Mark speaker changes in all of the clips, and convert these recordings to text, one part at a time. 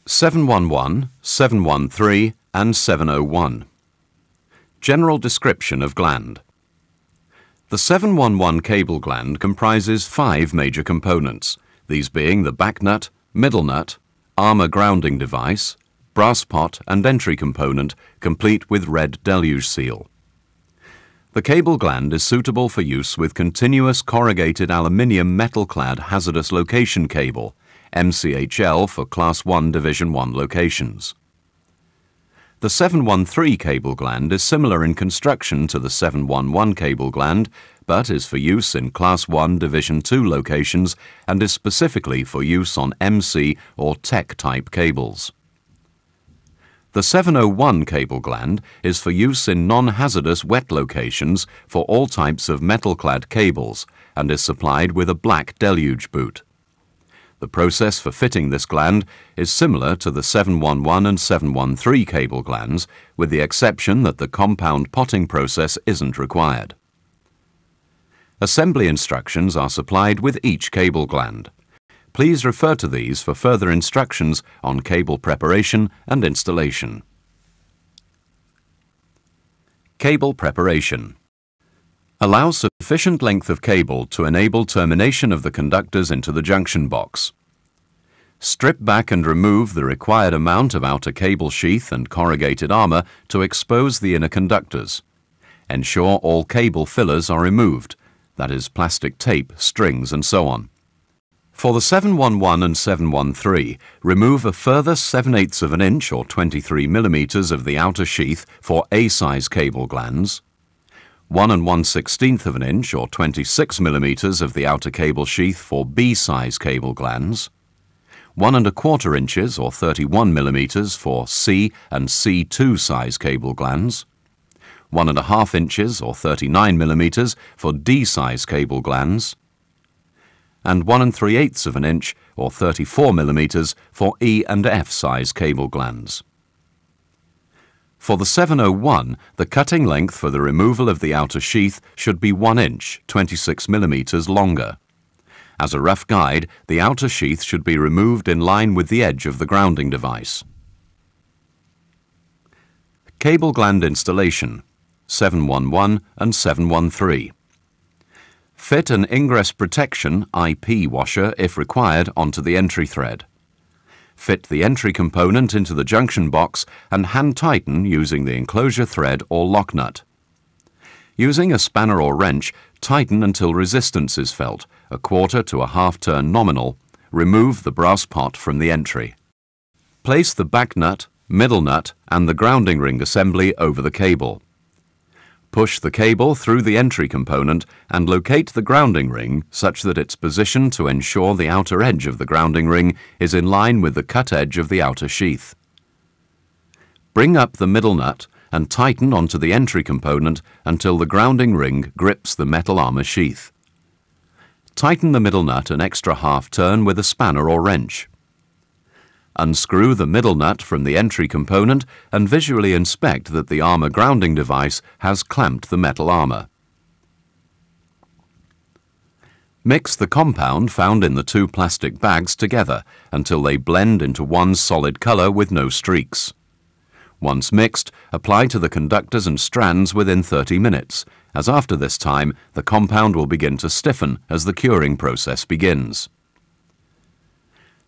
Speaker 1: 711, 713 and 701. General description of gland. The 711 cable gland comprises 5 major components, these being the back nut, middle nut, armor grounding device, brass pot and entry component, complete with red deluge seal. The cable gland is suitable for use with continuous corrugated aluminium metal-clad hazardous location cable, MCHL for Class 1 Division 1 locations. The 713 cable gland is similar in construction to the 711 cable gland, but is for use in Class 1 Division 2 locations and is specifically for use on MC or TEC type cables. The 701 cable gland is for use in non-hazardous wet locations for all types of metal-clad cables and is supplied with a black deluge boot. The process for fitting this gland is similar to the 711 and 713 cable glands, with the exception that the compound potting process isn't required. Assembly instructions are supplied with each cable gland. Please refer to these for further instructions on cable preparation and installation. Cable preparation. Allow sufficient length of cable to enable termination of the conductors into the junction box. Strip back and remove the required amount of outer cable sheath and corrugated armor to expose the inner conductors. Ensure all cable fillers are removed, that is plastic tape, strings and so on. For the 711 and 713, remove a further 7/8 of an inch or 23 millimeters of the outer sheath for A-size cable glands, 1 1/16 of an inch or 26 millimeters of the outer cable sheath for B-size cable glands, 1 1/4 inches or 31 millimeters for C and C2 size cable glands, 1 1/2 inches or 39 millimeters for D-size cable glands, and 1 3/8 of an inch or 34 millimeters for E and F size cable glands. For the 701, the cutting length for the removal of the outer sheath should be 1 inch, 26 millimeters longer. As a rough guide, the outer sheath should be removed in line with the edge of the grounding device. Cable gland installation, 711 and 713. Fit an ingress protection IP washer, if required, onto the entry thread. Fit the entry component into the junction box and hand tighten using the enclosure thread or lock nut. Using a spanner or wrench, tighten until resistance is felt, 1/4 to 1/2 turn nominal. Remove the brass pot from the entry. Place the back nut, middle nut and the grounding ring assembly over the cable. Push the cable through the entry component and locate the grounding ring such that it's positioned to ensure the outer edge of the grounding ring is in line with the cut edge of the outer sheath. Bring up the middle nut and tighten onto the entry component until the grounding ring grips the metal armor sheath. Tighten the middle nut an extra 1/2 turn with a spanner or wrench. Unscrew the middle nut from the entry component and visually inspect that the armor grounding device has clamped the metal armor. Mix the compound found in the 2 plastic bags together until they blend into one solid color with no streaks. Once mixed, apply to the conductors and strands within 30 minutes, as after this time the compound will begin to stiffen as the curing process begins.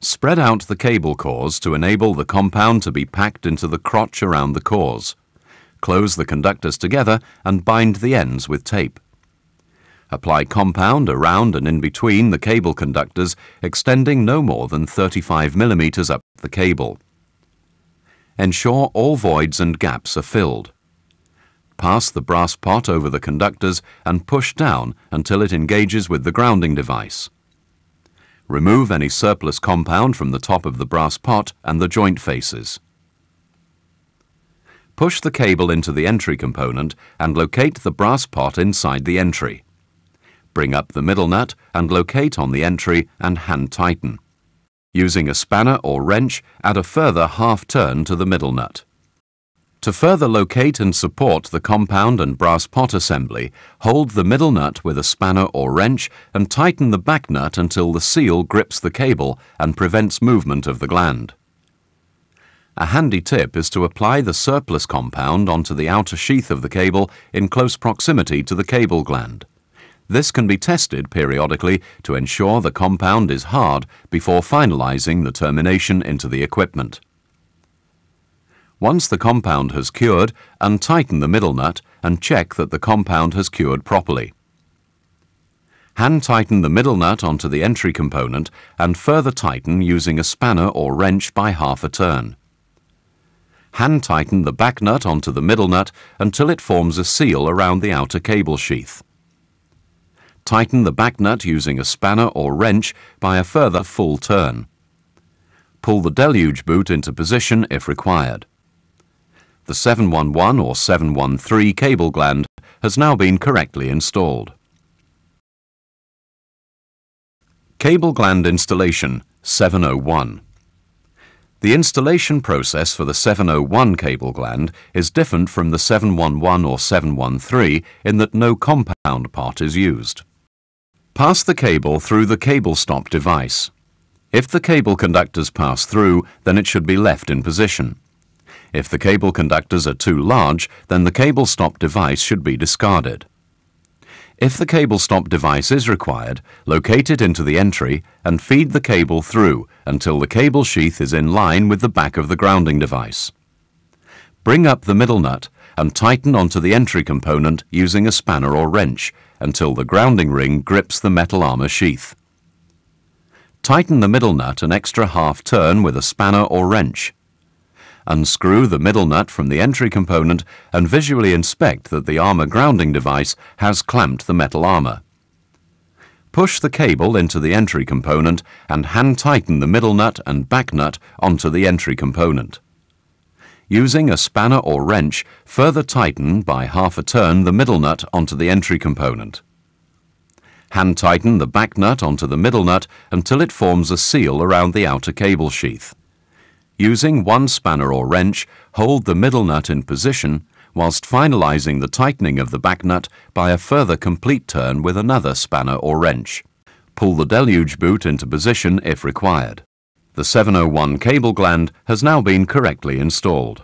Speaker 1: Spread out the cable cores to enable the compound to be packed into the crotch around the cores. Close the conductors together and bind the ends with tape. Apply compound around and in between the cable conductors, extending no more than 35 millimeters up the cable. Ensure all voids and gaps are filled. Pass the brass pot over the conductors and push down until it engages with the grounding device. Remove any surplus compound from the top of the brass pot and the joint faces. Push the cable into the entry component and locate the brass pot inside the entry. Bring up the middle nut and locate on the entry and hand tighten. Using a spanner or wrench, add a further 1/2 turn to the middle nut. To further locate and support the compound and brass pot assembly, hold the middle nut with a spanner or wrench and tighten the back nut until the seal grips the cable and prevents movement of the gland. A handy tip is to apply the surplus compound onto the outer sheath of the cable in close proximity to the cable gland. This can be tested periodically to ensure the compound is hard before finalizing the termination into the equipment. Once the compound has cured, untighten the middle nut and check that the compound has cured properly. Hand tighten the middle nut onto the entry component and further tighten using a spanner or wrench by half a turn. Hand tighten the back nut onto the middle nut until it forms a seal around the outer cable sheath. Tighten the back nut using a spanner or wrench by a further full turn. Pull the deluge boot into position if required. The 711 or 713 cable gland has now been correctly installed. Cable gland installation 701. The installation process for the 701 cable gland is different from the 711 or 713 in that no compound part is used. Pass the cable through the cable stop device. If the cable conductors pass through, then it should be left in position. If the cable conductors are too large, then the cable stop device should be discarded. If the cable stop device is required, locate it into the entry and feed the cable through until the cable sheath is in line with the back of the grounding device. Bring up the middle nut and tighten onto the entry component using a spanner or wrench until the grounding ring grips the metal armor sheath. Tighten the middle nut an extra half turn with a spanner or wrench. Unscrew the middle nut from the entry component and visually inspect that the armor grounding device has clamped the metal armor. Push the cable into the entry component and hand tighten the middle nut and back nut onto the entry component. Using a spanner or wrench, further tighten by half a turn the middle nut onto the entry component. Hand tighten the back nut onto the middle nut until it forms a seal around the outer cable sheath. Using one spanner or wrench, hold the middle nut in position whilst finalizing the tightening of the back nut by a further complete turn with another spanner or wrench. Pull the deluge boot into position if required. The 701 cable gland has now been correctly installed.